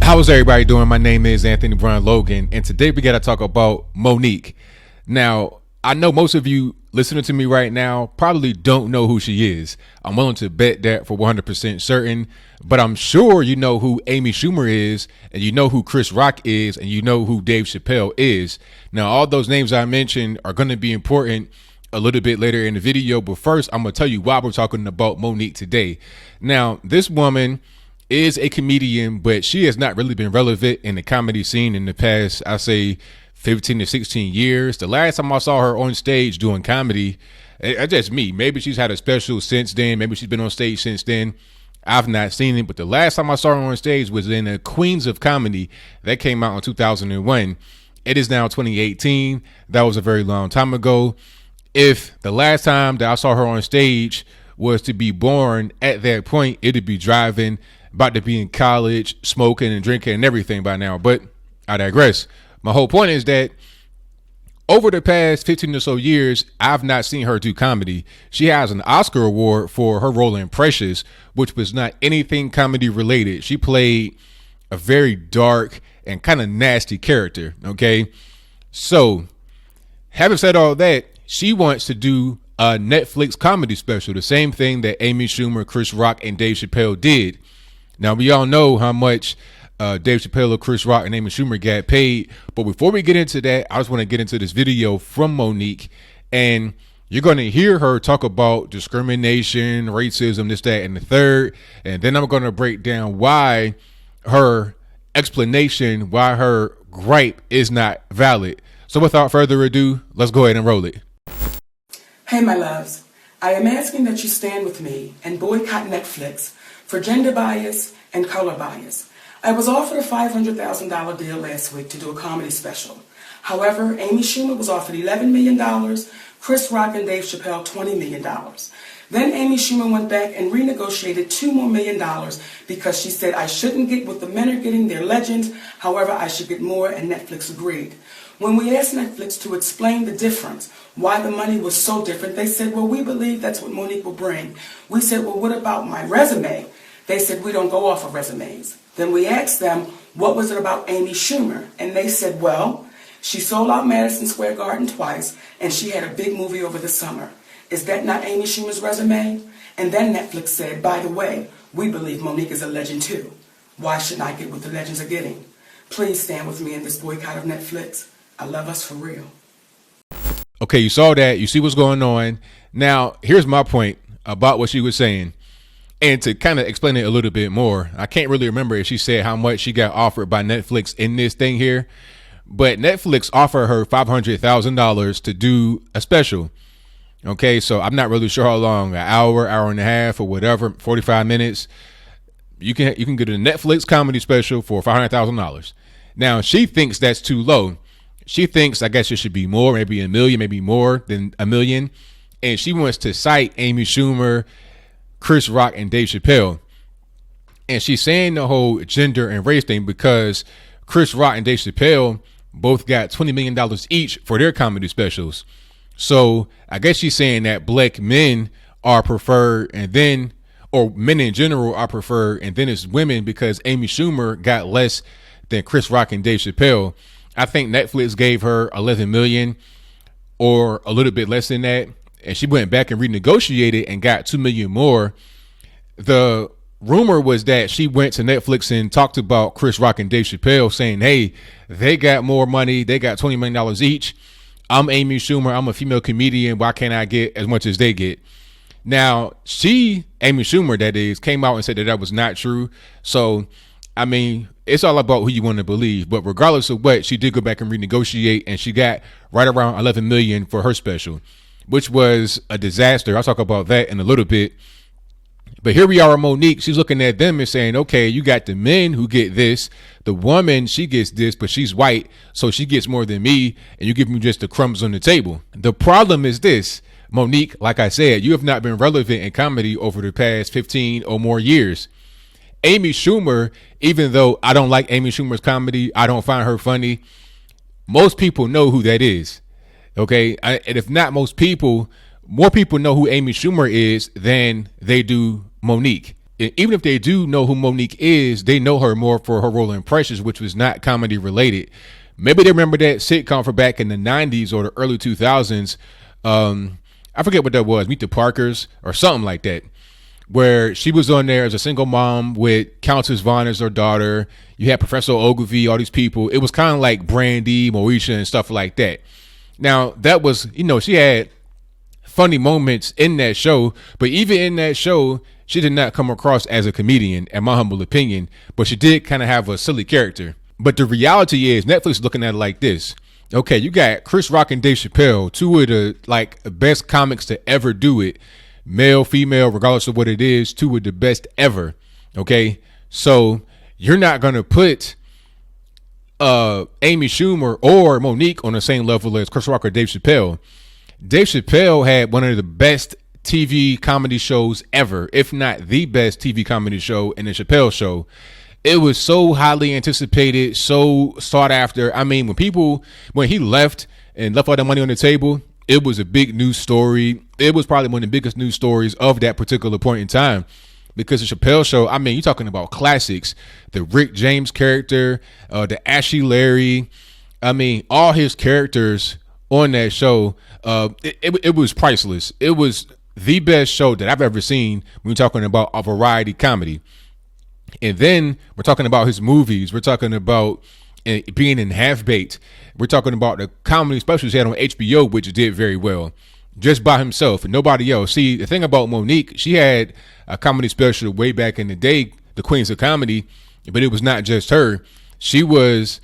How's everybody doing? My name is Anthony Brown Logan, and today we got to talk about Monique. Now, I know most of you listening to me right now probably don't know who she is. I'm willing to bet that for 100% certain, but I'm sure you know who Amy Schumer is, and you know who Chris Rock is, and you know who Dave Chappelle is. Now, all those names I mentioned are going to be important a little bit later in the video, but first, I'm going to tell you why we're talking about Monique today. Now, this woman is a comedian, but she has not really been relevant in the comedy scene in the past, I say, 15 to 16 years. The last time I saw her on stage doing comedy, it's just me. Maybe she's had a special since then. Maybe she's been on stage since then. I've not seen it, but the last time I saw her on stage was in a Queens of Comedy that came out in 2001. It is now 2018. That was a very long time ago. If the last time that I saw her on stage was to be born at that point, it'd be driving, about to be in college, smoking and drinking and everything by now. But I digress. My whole point is that over the past 15 or so years, I've not seen her do comedy. She has an Oscar award for her role in Precious, which was not anything comedy related. She played a very dark and kind of nasty character. Okay. So having said all that, she wants to do a Netflix comedy special, the same thing that Amy Schumer, Chris Rock, and Dave Chappelle did. Now, we all know how much Dave Chappelle, Chris Rock, and Amy Schumer got paid. But before we get into that, I just want to get into this video from Monique. And you're going to hear her talk about discrimination, racism, this, that, and the third. And then I'm going to break down why her explanation, why her gripe is not valid. So without further ado, let's go ahead and roll it. Hey, my loves. I am asking that you stand with me and boycott Netflix for gender bias and color bias. I was offered a $500,000 deal last week to do a comedy special. However, Amy Schumer was offered $11 million, Chris Rock and Dave Chappelle $20 million. Then Amy Schumer went back and renegotiated $2 more million because she said I shouldn't get what the men are getting, they're legends, however I should get more, and Netflix agreed. When we asked Netflix to explain the difference, why the money was so different, they said, well, we believe that's what Monique will bring. We said, well, what about my resume? They said, we don't go off of resumes. Then we asked them, what was it about Amy Schumer? And they said, well, she sold out Madison Square Garden twice, and she had a big movie over the summer. Is that not Amy Schumer's resume? And then Netflix said, by the way, we believe Monique is a legend too. Why shouldn't I get what the legends are getting? Please stand with me in this boycott of Netflix. I love us for real. Okay, you saw that. You see what's going on. Now, here's my point about what she was saying. And to kind of explain it a little bit more, I can't really remember if she said how much she got offered by Netflix in this thing here. But Netflix offered her $500,000 to do a special. Okay, so I'm not really sure how long, an hour, hour and a half, or whatever, 45 minutes. You can get a Netflix comedy special for $500,000. Now, she thinks that's too low. She thinks, I guess it should be more, maybe $1 million, maybe more than $1 million. And she wants to cite Amy Schumer, Chris Rock, and Dave Chappelle. And she's saying the whole gender and race thing because Chris Rock and Dave Chappelle both got $20 million each for their comedy specials. So I guess she's saying that black men are preferred, and then, or men in general are preferred, and then it's women because Amy Schumer got less than Chris Rock and Dave Chappelle. I think Netflix gave her $11 million or a little bit less than that. And she went back and renegotiated and got $2 million more. The rumor was that she went to Netflix and talked about Chris Rock and Dave Chappelle saying, hey, they got more money. They got $20 million each. I'm Amy Schumer. I'm a female comedian. Why can't I get as much as they get? Now, Amy Schumer, that is, came out and said that that was not true. So, I mean, it's all about who you want to believe. But regardless of what, she did go back and renegotiate, and she got right around $11 million for her special, which was a disaster. I'll talk about that in a little bit. But here we are with Monique. She's looking at them and saying, okay, you got the men who get this. The woman, she gets this, but she's white, so she gets more than me, and you give me just the crumbs on the table. The problem is this, Monique, like I said, you have not been relevant in comedy over the past 15 or more years. Amy Schumer, even though I don't like Amy Schumer's comedy, I don't find her funny, most people know who that is. Okay, and if not most people, more people know who Amy Schumer is than they do Monique. even if they do know who Monique is, they know her more for her role in Precious, which was not comedy related. Maybe they remember that sitcom from back in the 90s or the early 2000s. I forget what that was, Meet the Parkers or something like that, where she was on there as a single mom with Countess Vaughn as her daughter. You had Professor Ogilvy, all these people. It was kind of like Brandy, Moesha, and stuff like that. Now, that was, she had funny moments in that show, but even in that show, she did not come across as a comedian, in my humble opinion, but she did kind of have a silly character. But the reality is, Netflix is looking at it like this. Okay, you got Chris Rock and Dave Chappelle, two of the best comics to ever do it. Male, female, regardless of what it is, two of the best ever. Okay, so you're not gonna put Amy Schumer or Monique on the same level as Chris Rock or Dave Chappelle. Dave Chappelle had one of the best TV comedy shows ever, if not the best TV comedy show, in the Chappelle Show. It was so highly anticipated, so sought after. I mean, when he left and left all that money on the table, it was a big news story. It was probably one of the biggest news stories of that particular point in time, because the Chappelle Show, I mean, you're talking about classics, the Rick James character, the Ashy Larry. I mean, all his characters on that show, it was priceless. It was the best show that I've ever seen when we're talking about a variety comedy. And then we're talking about his movies. We're talking about being in Half-Baked. We're talking about the comedy specials he had on HBO, which did very well just by himself and nobody else. See, the thing about Monique, she had a comedy special way back in the day, The Queens of Comedy, but it was not just her. She was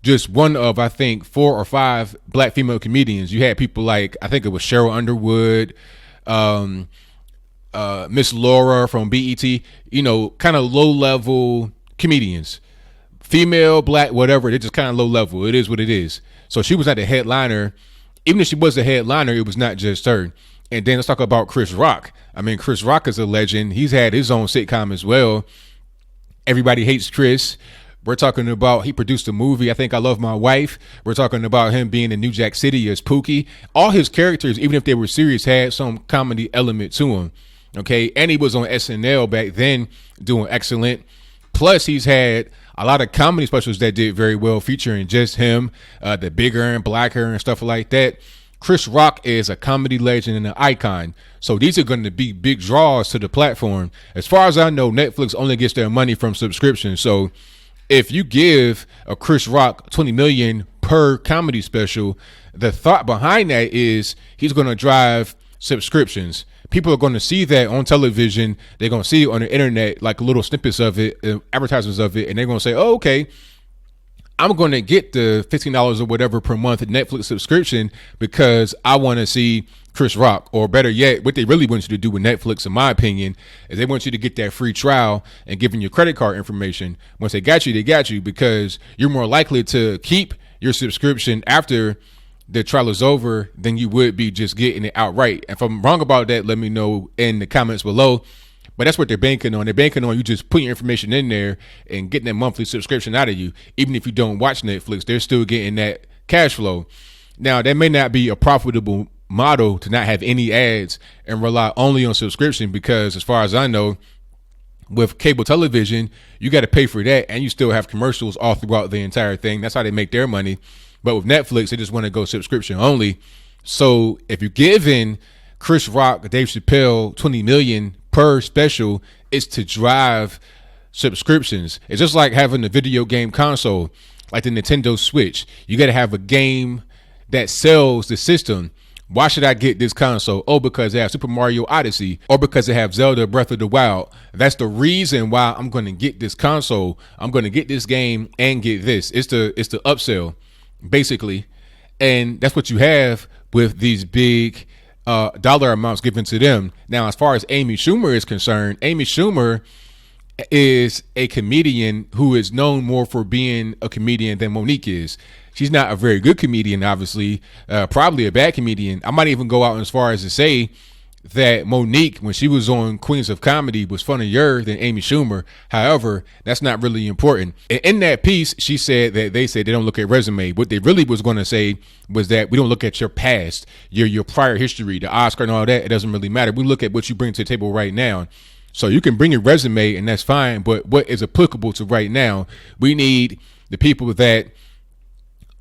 just one of, I think, 4 or 5 black female comedians. You had people like, I think it was Cheryl Underwood, Miss Laura from BET, kind of low level comedians, female, black, whatever. They're just kind of low level. It is what it is. So she was not the headliner. Even if she was the headliner, it was not just her. And then let's talk about Chris Rock. I mean, Chris Rock is a legend. He's had his own sitcom as well. Everybody Hates Chris. We're talking about, he produced a movie, I Think I Love My Wife. We're talking about him being in New Jack City as Pookie. All his characters, even if they were serious, had some comedy element to them. Okay, and he was on SNL back then doing excellent. Plus, he's had a lot of comedy specials that did very well, featuring just him, the bigger and blacker and stuff like that. Chris Rock is a comedy legend and an icon. So these are going to be big draws to the platform. As far as I know, Netflix only gets their money from subscriptions. So if you give a Chris Rock $20 million per comedy special, the thought behind that is he's going to drive subscriptions. People are going to see that on television. They're going to see it on the internet, like little snippets of it, advertisements of it, and they're going to say, oh, okay, I'm going to get the $15 or whatever per month Netflix subscription because I want to see Chris Rock. Or better yet, what they really want you to do with Netflix, in my opinion, is they want you to get that free trial and giving your credit card information. Once they got you, because you're more likely to keep your subscription after the trial is over than you would be just getting it outright. If I'm wrong about that, let me know in the comments below. But that's what they're banking on. They're banking on you just putting your information in there and getting that monthly subscription out of you. Even if you don't watch Netflix, they're still getting that cash flow. Now, that may not be a profitable model to not have any ads and rely only on subscription, because as far as I know, with cable television, you got to pay for that, and you still have commercials all throughout the entire thing. That's how they make their money. But with Netflix, they just want to go subscription only. So if you're giving Chris Rock, Dave Chappelle $20 million per special, it's to drive subscriptions. It's just like having a video game console, like the Nintendo Switch. You got to have a game that sells the system. Why should I get this console? Oh, because they have Super Mario Odyssey, or because they have Zelda Breath of the Wild. That's the reason why I'm going to get this console. I'm going to get this game and get this. It's the upsell, basically. And that's what you have with these big dollar amounts given to them. Now, as far as Amy Schumer is concerned, Amy Schumer is a comedian who is known more for being a comedian than Monique is. She's not a very good comedian, obviously, probably a bad comedian. I might even go out as far as to say that Monique, when she was on Queens of Comedy, was funnier than Amy Schumer. However, that's not really important. And in that piece, she said that they said they don't look at resume. What they really was going to say was that we don't look at your past, your prior history, the Oscar and all that. It doesn't really matter. We look at what you bring to the table right now. So you can bring your resume and that's fine. But what is applicable to right now, we need the people that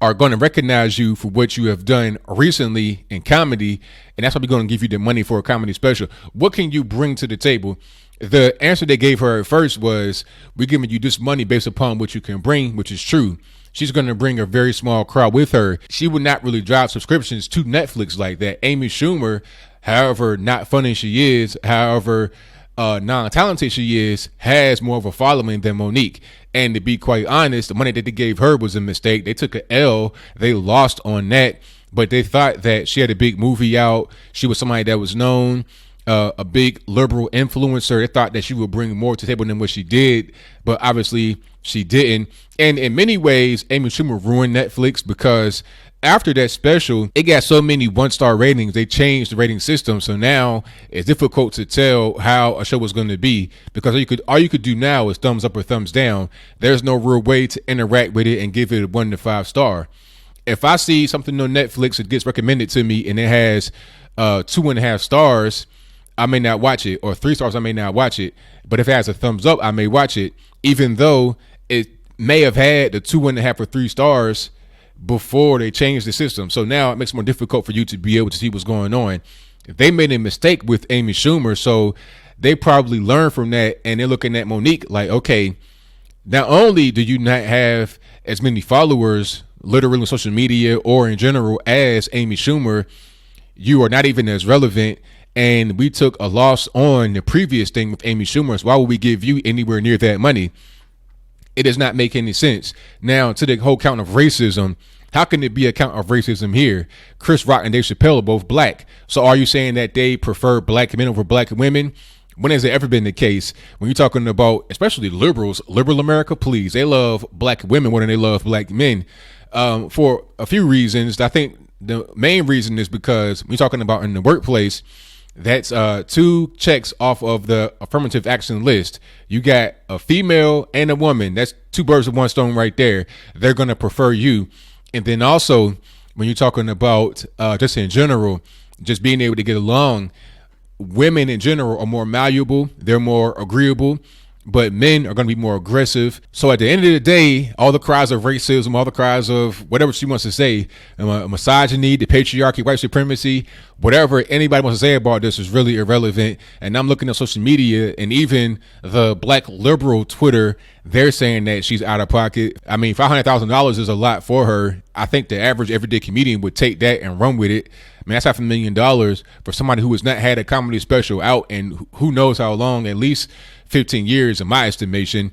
are going to recognize you for what you have done recently in comedy. And that's why we're going to give you the money for a comedy special. What can you bring to the table? The answer they gave her at first was, we're giving you this money based upon what you can bring, which is true. She's going to bring a very small crowd with her. She would not really drive subscriptions to Netflix like that. Amy Schumer, however not funny she is, however non-talented she is, has more of a following than Monique. And to be quite honest, the money that they gave her was a mistake. They took an L. They lost on that. But they thought that she had a big movie out. She was somebody that was known, a big liberal influencer. They thought that she would bring more to the table than what she did. But obviously she didn't. And in many ways, Amy Schumer ruined Netflix, because after that special, it got so many 1-star ratings. They changed the rating system. So now it's difficult to tell how a show was going to be, because all you could do now is thumbs up or thumbs down. There's no real way to interact with it and give it a 1 to 5 star. If I see something on Netflix that gets recommended to me and it has 2.5 stars, I may not watch it, or 3 stars, I may not watch it. But if it has a thumbs up, I may watch it, even though it may have had the 2.5 or 3 stars before they changed the system. So now it makes it more difficult for you to be able to see what's going on. They made a mistake with Amy Schumer, so they probably learned from that, and they're looking at Monique like, okay, not only do you not have as many followers literally on social media or in general as Amy Schumer, you are not even as relevant, and we took a loss on the previous thing with Amy Schumer, so why would we give you anywhere near that money? It does not make any sense. Now, to the whole count of racism, how can it be a count of racism here? Chris Rock and Dave Chappelle are both black. So are you saying that they prefer black men over black women? When has it ever been the case? When you're talking about, especially liberals, liberal America, please, they love black women more than they love black men, for a few reasons. I think the main reason is because when you're talking about in the workplace, that's 2 checks off of the affirmative action list. You got a female and a woman. That's 2 birds with 1 stone right there. They're going to prefer you. And then also, when you're talking about just in general, just being able to get along, women in general are more malleable. They're more agreeable. But men are going to be more aggressive. So at the end of the day, all the cries of racism, all the cries of whatever she wants to say, misogyny, the patriarchy, white supremacy, whatever anybody wants to say about this is really irrelevant. And I'm looking at social media, and even the black liberal Twitter, they're saying that she's out of pocket. I mean, $500,000 is a lot for her. I think the average everyday comedian would take that and run with it. I mean, that's $500,000 for somebody who has not had a comedy special out and who knows how long, at least 15 years in my estimation.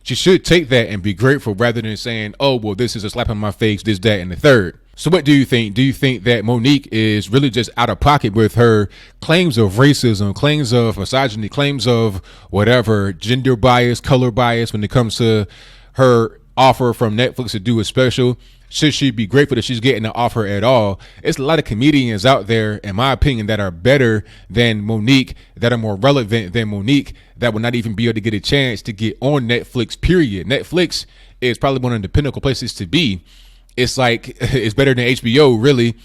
She should take that and be grateful, rather than saying, oh, well, this is a slap on my face, this, that, and the third. So what do you think? Do you think that Monique is really just out of pocket with her claims of racism, claims of misogyny, claims of whatever, gender bias, color bias, when it comes to her offer from Netflix to do a special? Should she be grateful that she's getting an offer at all? It's a lot of comedians out there, in my opinion, that are better than Monique, that are more relevant than Monique, that will not even be able to get a chance to get on Netflix, period. Netflix is probably one of the pinnacle places to be. It's like, it's better than HBO, really.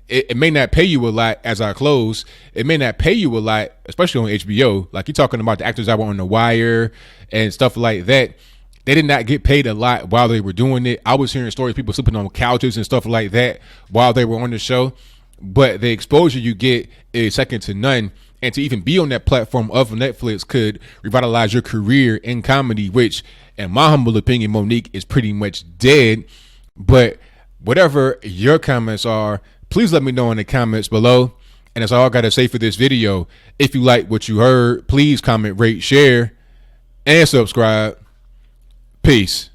It may not pay you a lot, as I close. It may not pay you a lot, especially on HBO. Like, you're talking about the actors that were on The Wire and stuff like that. They did not get paid a lot while they were doing it. I was hearing stories of people sleeping on couches and stuff like that while they were on the show. But the exposure you get is second to none. And to even be on that platform of Netflix could revitalize your career in comedy, which, in my humble opinion, Monique is pretty much dead. But whatever your comments are, please let me know in the comments below. And that's all I got to say for this video. If you like what you heard, please comment, rate, share, and subscribe. Peace.